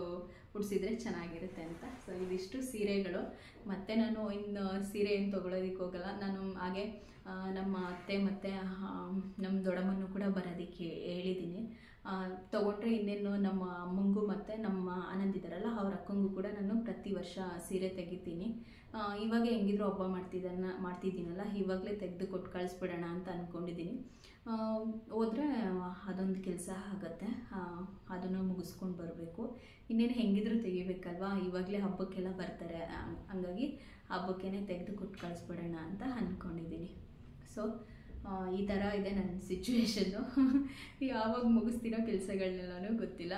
ಉಡಿಸಿದ್ರೆ ಚೆನ್ನಾಗಿರುತ್ತೆ ಅಂತ. ಸೊ ಇದಿಷ್ಟು ಸೀರೆಗಳು. ಮತ್ತು ನಾನು ಇನ್ನು ಸೀರೆ ಏನು ತೊಗೊಳೋದಕ್ಕೆ ಹೋಗಲ್ಲ. ನಾನು ಹಾಗೆ ನಮ್ಮ ಅತ್ತೆ ಮತ್ತು ನಮ್ಮ ದೊಡ್ಡಮ್ಮನೂ ಕೂಡ ಬರೋದಕ್ಕೆ ಹೇಳಿದ್ದೀನಿ. ತೊಗೊಂಡ್ರೆ ಇನ್ನೇನು ನಮ್ಮ ಅಮ್ಮಂಗೂ ಮತ್ತು ನಮ್ಮ ಆನಂದಿದ್ದಾರಲ್ಲ ಅವ್ರ ಅಕ್ಕಂಗೂ ಕೂಡ ನಾನು ಪ್ರತಿ ವರ್ಷ ಸೀರೆ ತೆಗಿತೀನಿ. ಇವಾಗ ಹೆಂಗಿದ್ರು ಹಬ್ಬ ಮಾಡ್ತಿದ್ದೀನಲ್ಲ, ಇವಾಗಲೇ ತೆಗೆದು ಕೊಟ್ಟು ಕಳಿಸ್ಬಿಡೋಣ ಅಂತ ಅಂದ್ಕೊಂಡಿದ್ದೀನಿ. ಹೋದರೆ ಅದೊಂದು ಕೆಲಸ ಆಗುತ್ತೆ, ಅದನ್ನು ಮುಗಿಸ್ಕೊಂಡು ಬರಬೇಕು. ಇನ್ನೇನು ಹೆಂಗಿದ್ರು ತೆಗಿಬೇಕಲ್ವಾ, ಇವಾಗಲೇ ಹಬ್ಬಕ್ಕೆಲ್ಲ ಬರ್ತಾರೆ. ಹಂಗಾಗಿ ಹಬ್ಬಕ್ಕೇ ತೆಗೆದು ಕೊಟ್ಟು ಕಳಿಸ್ಬಿಡೋಣ ಅಂತ ಅಂದ್ಕೊಂಡಿದ್ದೀನಿ. ಸೊ ಈ ಥರ ಇದೆ ನನ್ನ ಸಿಚುವೇಶನ್ನು. ಯಾವಾಗ ಮುಗಿಸ್ತೀನೋ ಕೆಲಸಗಳನ್ನೆಲ್ಲನೂ ಗೊತ್ತಿಲ್ಲ.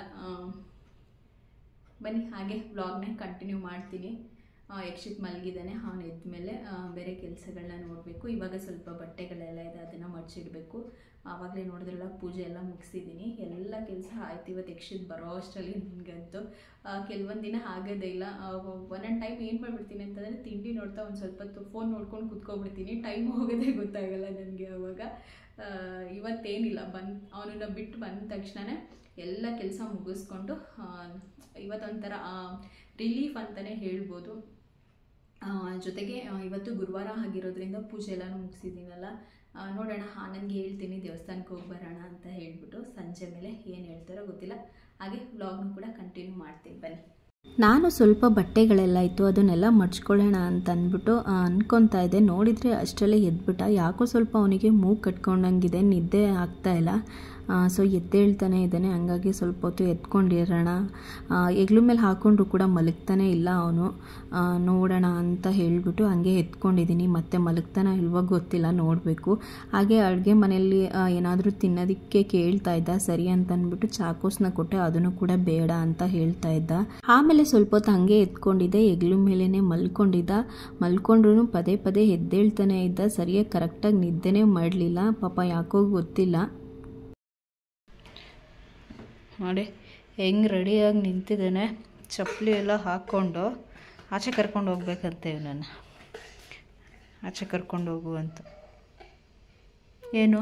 ಬನ್ನಿ ಹಾಗೆ ವ್ಲಾಗ್ನ ಕಂಟಿನ್ಯೂ ಮಾಡ್ತೀನಿ. ಯಕ್ಷಿತ್ ಮಲಗಿದ್ದಾನೆ, ಅವನು ಎದ್ದ ಮೇಲೆ ಬೇರೆ ಕೆಲಸಗಳನ್ನ ನೋಡಬೇಕು. ಇವಾಗ ಸ್ವಲ್ಪ ಬಟ್ಟೆಗಳೆಲ್ಲ ಇದೆ, ಅದನ್ನು ಮಡ್ಚಿಡಬೇಕು. ಆವಾಗಲೇ ನೋಡಿದ್ರೆಲ್ಲ ಪೂಜೆ ಎಲ್ಲ ಮುಗಿಸಿದ್ದೀನಿ. ಎಲ್ಲ ಕೆಲಸ ಆಯ್ತು. ಇವತ್ತು ಯಕ್ಷಿತ್ ಬರೋ ಅಷ್ಟರಲ್ಲಿ ನನಗಂತೂ ಕೆಲವೊಂದು ದಿನ ಆಗೋದೇ ಇಲ್ಲ. ಒಂದೊಂದು ಟೈಮ್ ಏನು ಮಾಡಿಬಿಡ್ತೀನಿ ಅಂತಂದರೆ, ತಿಂಡಿ ನೋಡ್ತಾ ಒಂದು ಸ್ವಲ್ಪ ಹೊತ್ತು ಫೋನ್ ನೋಡ್ಕೊಂಡು ಕುತ್ಕೊಬಿಡ್ತೀನಿ. ಟೈಮ್ ಹೋಗೋದೇ ಗೊತ್ತಾಗಲ್ಲ ನನಗೆ ಅವಾಗ. ಇವತ್ತೇನಿಲ್ಲ, ಅವನನ್ನು ಬಿಟ್ಟು ಬಂದ ತಕ್ಷಣವೇ ಎಲ್ಲ ಕೆಲಸ ಮುಗಿಸ್ಕೊಂಡು ಇವತ್ತೊಂಥರ ರಿಲೀಫ್ ಅಂತಲೇ ಹೇಳ್ಬೋದು. ಜೊತೆಗೆ ಇವತ್ತು ಗುರುವಾರ ಆಗಿರೋದ್ರಿಂದ ಪೂಜೆ ಎಲ್ಲನೂ ಮುಗಿಸಿದ್ದೀನಲ್ಲ. ನೋಡೋಣ, ನನಗೆ ಹೇಳ್ತೀನಿ ದೇವಸ್ಥಾನಕ್ಕೆ ಹೋಗಿ ಬರೋಣ ಅಂತ ಹೇಳ್ಬಿಟ್ಟು. ಸಂಜೆ ಮೇಲೆ ಏನು ಹೇಳ್ತಾರೋ ಗೊತ್ತಿಲ್ಲ. ಹಾಗೆ ವ್ಲಾಗ್ನೂ ಕೂಡ ಕಂಟಿನ್ಯೂ ಮಾಡ್ತೀನಿ, ಬನ್ನಿ. ನಾನು ಸ್ವಲ್ಪ ಬಟ್ಟೆಗಳೆಲ್ಲ ಇತ್ತು, ಅದನ್ನೆಲ್ಲ ಮಡ್ಚ್ಕೊಳ್ಳೋಣ ಅಂತ ಅಂದ್ಬಿಟ್ಟು ಅನ್ಕೊತಾ ಇದ್ದೆ. ನೋಡಿದರೆ ಅಷ್ಟರಲ್ಲೇ ಎದ್ಬಿಟ್ಟ. ಯಾಕೋ ಸ್ವಲ್ಪ ಅವನಿಗೆ ಮೂಗು ಕಟ್ಕೊಂಡಂಗಿದೆ, ನಿದ್ದೆ ಆಗ್ತಾಯಿಲ್ಲ. ಸೊ ಎದ್ದೇಳ್ತಾನೆ ಇದ್ದಾನೆ. ಹಂಗಾಗಿ ಸ್ವಲ್ಪ ಹೊತ್ತು ಎತ್ಕೊಂಡಿರೋಣ. ಹೆಗ್ಲು ಮೇಲೆ ಹಾಕ್ಕೊಂಡ್ರು ಕೂಡ ಮಲಗ್ತಾನೆ ಇಲ್ಲ ಅವನು. ನೋಡೋಣ ಅಂತ ಹೇಳಿಬಿಟ್ಟು ಹಂಗೆ ಎತ್ಕೊಂಡಿದ್ದೀನಿ. ಮತ್ತೆ ಮಲಗ್ತಾನೆ ಇಲ್ವೋ ಗೊತ್ತಿಲ್ಲ, ನೋಡಬೇಕು. ಹಾಗೆ ಅಡುಗೆ ಮನೆಯಲ್ಲಿ ಏನಾದರೂ ತಿನ್ನೋದಕ್ಕೆ ಕೇಳ್ತಾ ಇದ್ದ. ಸರಿ ಅಂತ ಅಂದ್ಬಿಟ್ಟು ಚಾಕೋಸ್ನ ಕೊಟ್ಟೆ, ಅದನ್ನು ಕೂಡ ಬೇಡ ಅಂತ ಹೇಳ್ತಾ ಇದ್ದ. ಆಮೇಲೆ ಸ್ವಲ್ಪ ಹೊತ್ತು ಹಂಗೆ ಎತ್ಕೊಂಡಿದ್ದೆ. ಹೆಗ್ಲು ಮೇಲೇ ಮಲ್ಕೊಂಡ್ರು ಪದೇ ಪದೇ ಎದ್ದೇಳ್ತಾನೆ ಇದ್ದ. ಸರಿಯಾಗಿ ಕರೆಕ್ಟಾಗಿ ನಿದ್ದೆನೇ ಮಾಡಲಿಲ್ಲ. ಪಾಪ ಯಾಕೋ ಗೊತ್ತಿಲ್ಲ. ನೋಡಿ ಹೆಂಗೆ ರೆಡಿಯಾಗಿ ನಿಂತಿದ್ದಾನೆ. ಚಪ್ಪಲಿ ಎಲ್ಲ ಹಾಕ್ಕೊಂಡು ಆಚೆ ಕರ್ಕೊಂಡು ಹೋಗ್ಬೇಕಂತೆ. ಇವನನ್ನು ಆಚೆ ಕರ್ಕೊಂಡು ಹೋಗು ಅಂತ. ಏನು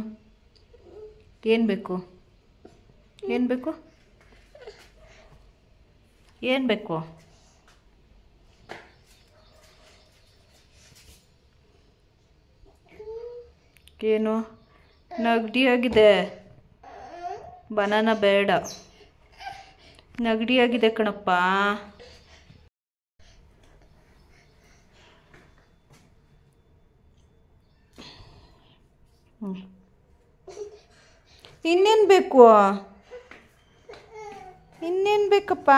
ಬೇಕು? ಏನು ಬೇಕು? ಏನು ಬೇಕು? ಏನು ನೆಗಡಿಯಾಗಿದೆ? ಬನಾನ ಬೇಡ, ನೆಗಡಿಯಾಗಿದೆ ಕಣಪ್ಪ. ಇನ್ನೇನು ಬೇಕು? ಇನ್ನೇನು ಬೇಕಪ್ಪ?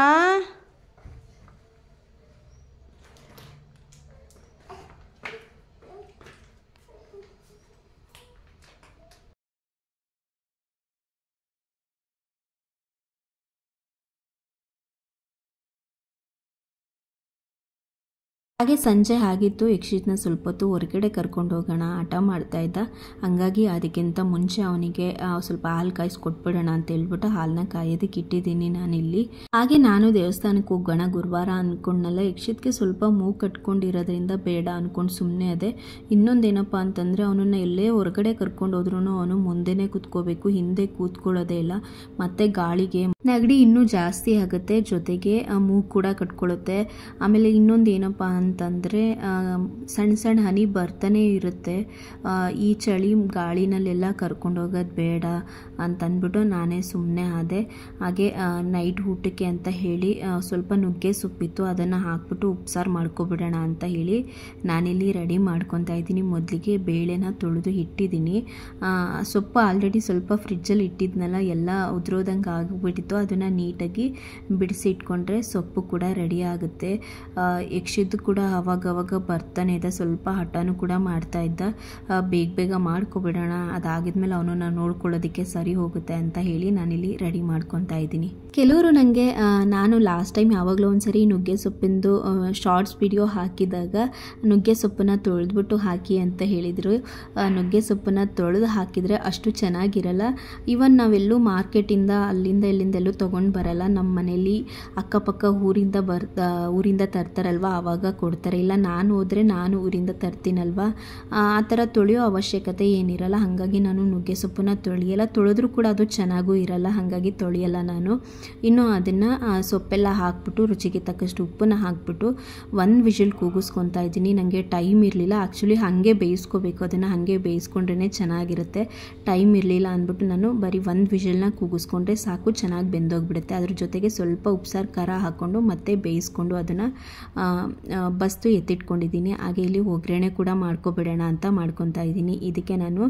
ಹಾಗೆ ಸಂಜೆ ಆಗಿತ್ತು. ಯಕ್ಷಿತ್ನ ಸ್ವಲ್ಪ ಹೊತ್ತು ಹೊರಗಡೆ ಕರ್ಕೊಂಡು ಹೋಗೋಣ ಆಟ ಮಾಡ್ತಾ ಇದ್ದ. ಹಂಗಾಗಿ ಅದಕ್ಕಿಂತ ಮುಂಚೆ ಅವನಿಗೆ ಸ್ವಲ್ಪ ಹಾಲು ಕಾಯಿಸ್ಕೊಟ್ಬಿಡೋಣ ಅಂತ ಹೇಳ್ಬಿಟ್ಟು ಹಾಲನ್ನ ಕಾಯೋದಕ್ಕೆ ಇಟ್ಟಿದ್ದೀನಿ ನಾನಿಲ್ಲಿ. ಹಾಗೆ ನಾನು ದೇವಸ್ಥಾನಕ್ಕೆ ಹೋಗೋಣ ಗುರುವಾರ ಅಂದ್ಕೊಂಡಲ್ಲ. ಯಕ್ಷಿತ್ಗೆ ಸ್ವಲ್ಪ ಮೂಗು ಕಟ್ಕೊಂಡಿರೋದ್ರಿಂದ ಬೇಡ ಅಂದ್ಕೊಂಡು ಸುಮ್ಮನೆ ಅದೇ. ಇನ್ನೊಂದೇನಪ್ಪ ಅಂತಂದರೆ ಅವನನ್ನು ಎಲ್ಲೇ ಹೊರಗಡೆ ಕರ್ಕೊಂಡು ಹೋದ್ರೂ ಅವನು ಮುಂದೆನೇ ಕೂತ್ಕೋಬೇಕು, ಹಿಂದೆ ಕೂತ್ಕೊಳ್ಳೋದೇ ಇಲ್ಲ. ಮತ್ತು ಗಾಳಿಗೆ ನೆಗಡಿ ಇನ್ನೂ ಜಾಸ್ತಿ ಆಗುತ್ತೆ, ಜೊತೆಗೆ ಮೂಗು ಕೂಡ ಕಟ್ಕೊಳ್ಳುತ್ತೆ. ಆಮೇಲೆ ಇನ್ನೊಂದು ಏನಪ್ಪ ಅಂತಂದರೆ ಸಣ್ಣ ಸಣ್ಣ ಹನಿ ಬರ್ತಾನೆ ಇರುತ್ತೆ. ಈ ಚಳಿ ಗಾಳಿನಲ್ಲೆಲ್ಲ ಕರ್ಕೊಂಡು ಹೋಗೋದು ಬೇಡ ಅಂತಂದ್ಬಿಟ್ಟು ನಾನೇ ಸುಮ್ಮನೆ ಆದೆ. ಹಾಗೆ ನೈಟ್ ಊಟಕ್ಕೆ ಅಂತ ಹೇಳಿ ಸ್ವಲ್ಪ ನುಗ್ಗೆ ಸೊಪ್ಪಿತ್ತು, ಅದನ್ನು ಹಾಕ್ಬಿಟ್ಟು ಉಪ್ಸಾರು ಮಾಡ್ಕೊಬಿಡೋಣ ಅಂತ ಹೇಳಿ ನಾನಿಲ್ಲಿ ರೆಡಿ ಮಾಡ್ಕೊತಾ ಇದ್ದೀನಿ. ಮೊದಲಿಗೆ ಬೇಳೆನ ತೊಳೆದು ಇಟ್ಟಿದ್ದೀನಿ. ಸೊಪ್ಪು ಆಲ್ರೆಡಿ ಸ್ವಲ್ಪ ಫ್ರಿಜ್ಜಲ್ಲಿ ಇಟ್ಟಿದ್ನಲ್ಲ, ಎಲ್ಲ ಉದುರೋದಂಗೆ ಆಗಿಬಿಟ್ಟಿತ್ತು. ಅದನ್ನು ನೀಟಾಗಿ ಬಿಡಿಸಿ ಇಟ್ಕೊಂಡ್ರೆ ಸೊಪ್ಪು ಕೂಡ ರೆಡಿ ಆಗುತ್ತೆ. ಯಕ್ಷಿದ್ದು ಕೂಡ ಅವಾಗವಾಗ ಬರ್ತಾನೆ ಇದ್ದ, ಸ್ವಲ್ಪ ಹಠನೂ ಕೂಡ ಮಾಡ್ತಾ ಇದ್ದ. ಬೇಗ ಬೇಗ ಮಾಡ್ಕೊಬಿಡೋಣ, ಅದಾಗಿದ್ಮೇಲೆ ಅವನನ್ನು ನೋಡ್ಕೊಳ್ಳೋದಕ್ಕೆ ಸರಿ ಹೋಗುತ್ತೆ ಅಂತ ಹೇಳಿ ನಾನಿಲ್ಲಿ ರೆಡಿ ಮಾಡ್ಕೊತಾ ಇದ್ದೀನಿ. ಕೆಲವರು ನನಗೆ ನಾನು ಲಾಸ್ಟ್ ಟೈಮ್ ಯಾವಾಗಲೂ ಒಂದ್ಸರಿ ನುಗ್ಗೆ ಸೊಪ್ಪಿಂದು ಶಾರ್ಟ್ಸ್ ವಿಡಿಯೋ ಹಾಕಿದಾಗ ನುಗ್ಗೆ ಸೊಪ್ಪನ್ನು ತೊಳೆದ್ಬಿಟ್ಟು ಹಾಕಿ ಅಂತ ಹೇಳಿದರು. ನುಗ್ಗೆ ಸೊಪ್ಪನ್ನು ತೊಳೆದು ಹಾಕಿದರೆ ಅಷ್ಟು ಚೆನ್ನಾಗಿರಲ್ಲ. ಇವನ್ ನಾವೆಲ್ಲೂ ಮಾರ್ಕೆಟಿಂದ ಅಲ್ಲಿಂದ ಇಲ್ಲಿಂದೆಲ್ಲೂ ತೊಗೊಂಡು ಬರಲ್ಲ. ನಮ್ಮ ಮನೇಲಿ ಅಕ್ಕಪಕ್ಕ ಊರಿಂದ ತರ್ತಾರಲ್ವ, ಆವಾಗ ಕೊಡ್ತಾರೆ. ಇಲ್ಲ ನಾನು ಹೋದರೆ ನಾನು ಊರಿಂದ ತರ್ತೀನಲ್ವ, ಆ ಥರ ತೊಳೆಯೋ ಅವಶ್ಯಕತೆ ಏನಿರಲ್ಲ. ಹಾಗಾಗಿ ನಾನು ನುಗ್ಗೆ ಸೊಪ್ಪನ್ನ ತೊಳೆಯಲ್ಲ. ತೊಳೆದ್ರೂ ಕೂಡ ಅದು ಚೆನ್ನಾಗೂ ಇರಲ್ಲ, ಹಾಗಾಗಿ ತೊಳೆಯಲ್ಲ ನಾನು. ಇನ್ನು ಅದನ್ನು ಸೊಪ್ಪೆಲ್ಲ ಹಾಕ್ಬಿಟ್ಟು ರುಚಿಗೆ ತಕ್ಕಷ್ಟು ಉಪ್ಪನ್ನ ಹಾಕ್ಬಿಟ್ಟು 1 ವಿಷಲ್ ಕೂಗಿಸ್ಕೊತಾ ಇದ್ದೀನಿ. ನನಗೆ ಟೈಮ್ ಇರಲಿಲ್ಲ. ಆ್ಯಕ್ಚುಲಿ ಹಾಗೆ ಬೇಯಿಸ್ಕೋಬೇಕು, ಅದನ್ನು ಹಾಗೆ ಬೇಯಿಸ್ಕೊಂಡ್ರೇ ಚೆನ್ನಾಗಿರುತ್ತೆ. ಟೈಮ್ ಇರಲಿಲ್ಲ ಅಂದ್ಬಿಟ್ಟು ನಾನು ಬರೀ 1 ವಿಷಲ್ನ ಕೂಗಿಸ್ಕೊಂಡ್ರೆ ಸಾಕು, ಚೆನ್ನಾಗಿ ಬೆಂದೋಗ್ಬಿಡುತ್ತೆ. ಅದ್ರ ಜೊತೆಗೆ ಸ್ವಲ್ಪ ಉಪ್ಸಾರು ಖಾರ ಹಾಕ್ಕೊಂಡು ಮತ್ತೆ ಬೇಯಿಸ್ಕೊಂಡು ಅದನ್ನು ಬಸ್ತು ಎತ್ತಿಟ್ಕೊಂಡಿದ್ದೀನಿ. ಹಾಗೆ ಇಲ್ಲಿ ಒಗ್ಗರಣೆ ಕೂಡ ಮಾಡ್ಕೊಬಿಡೋಣ ಅಂತ ಮಾಡ್ಕೊತಾ ಇದ್ದೀನಿ. ಇದಕ್ಕೆ ನಾನು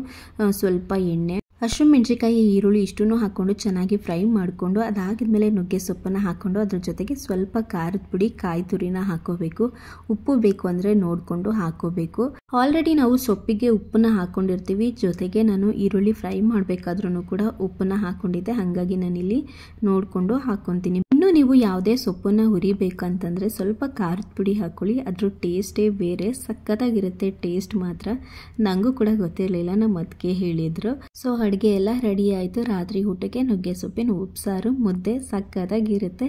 ಸ್ವಲ್ಪ ಎಣ್ಣೆ, ಹಸಿಮೆಣಸಿನಕಾಯಿ, ಈರುಳ್ಳಿ ಇಷ್ಟನ್ನು ಹಾಕ್ಕೊಂಡು ಚೆನ್ನಾಗಿ ಫ್ರೈ ಮಾಡಿಕೊಂಡು ಅದಾಗಿದ್ಮೇಲೆ ನುಗ್ಗೆ ಸೊಪ್ಪನ್ನು ಹಾಕ್ಕೊಂಡು ಅದ್ರ ಜೊತೆಗೆ ಸ್ವಲ್ಪ ಖಾರದ ಪುಡಿ, ಕಾಯಿ ತುರಿನ ಹಾಕೋಬೇಕು. ಉಪ್ಪು ಬೇಕು ಅಂದರೆ ನೋಡಿಕೊಂಡು ಹಾಕೋಬೇಕು. ಆಲ್ರೆಡಿ ನಾವು ಸೊಪ್ಪಿಗೆ ಉಪ್ಪನ್ನ ಹಾಕ್ಕೊಂಡಿರ್ತೀವಿ. ಜೊತೆಗೆ ನಾನು ಈರುಳ್ಳಿ ಫ್ರೈ ಮಾಡಬೇಕಾದ್ರೂ ಕೂಡ ಉಪ್ಪನ್ನ ಹಾಕ್ಕೊಂಡಿದ್ದೆ, ಹಾಗಾಗಿ ನಾನಿಲ್ಲಿ ನೋಡಿಕೊಂಡು ಹಾಕ್ಕೊತೀನಿ. ಇನ್ನು ನೀವು ಯಾವುದೇ ಸೊಪ್ಪನ್ನು ಹುರಿಬೇಕಂತಂದರೆ ಸ್ವಲ್ಪ ಖಾರದ ಪುಡಿ ಹಾಕ್ಕೊಳ್ಳಿ, ಅದ್ರ ಟೇಸ್ಟೇ ಬೇರೆ, ಸಕ್ಕತ್ತಾಗಿರುತ್ತೆ ಟೇಸ್ಟ್ ಮಾತ್ರ. ನನಗೂ ಕೂಡ ಗೊತ್ತಿರಲಿಲ್ಲ, ನಮ್ಮ ಅತ್ತಿಗೆ ಹೇಳಿದರು. ಸೊ ಅಡುಗೆ ಎಲ್ಲ ರೆಡಿ ಆಯಿತು. ರಾತ್ರಿ ಊಟಕ್ಕೆ ನುಗ್ಗೆ ಸೊಪ್ಪಿನ ಉಪ್ಸಾರು, ಮುದ್ದೆ ಸಕ್ಕತ್ತಾಗಿರುತ್ತೆ.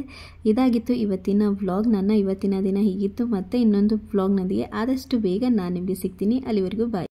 ಇದಾಗಿತ್ತು ಇವತ್ತಿನ ವ್ಲಾಗ್. ನನ್ನ ಇವತ್ತಿನ ದಿನ ಹೀಗಿತ್ತು. ಮತ್ತೆ ಇನ್ನೊಂದು ವ್ಲಾಗ್ನೊಂದಿಗೆ ಆದಷ್ಟು ಬೇಗ ನಾನು ನಿಮಗೆ ಸಿಗ್ತೀನಿ. ಅಲ್ಲಿವರೆಗೂ ಬಾಯ್.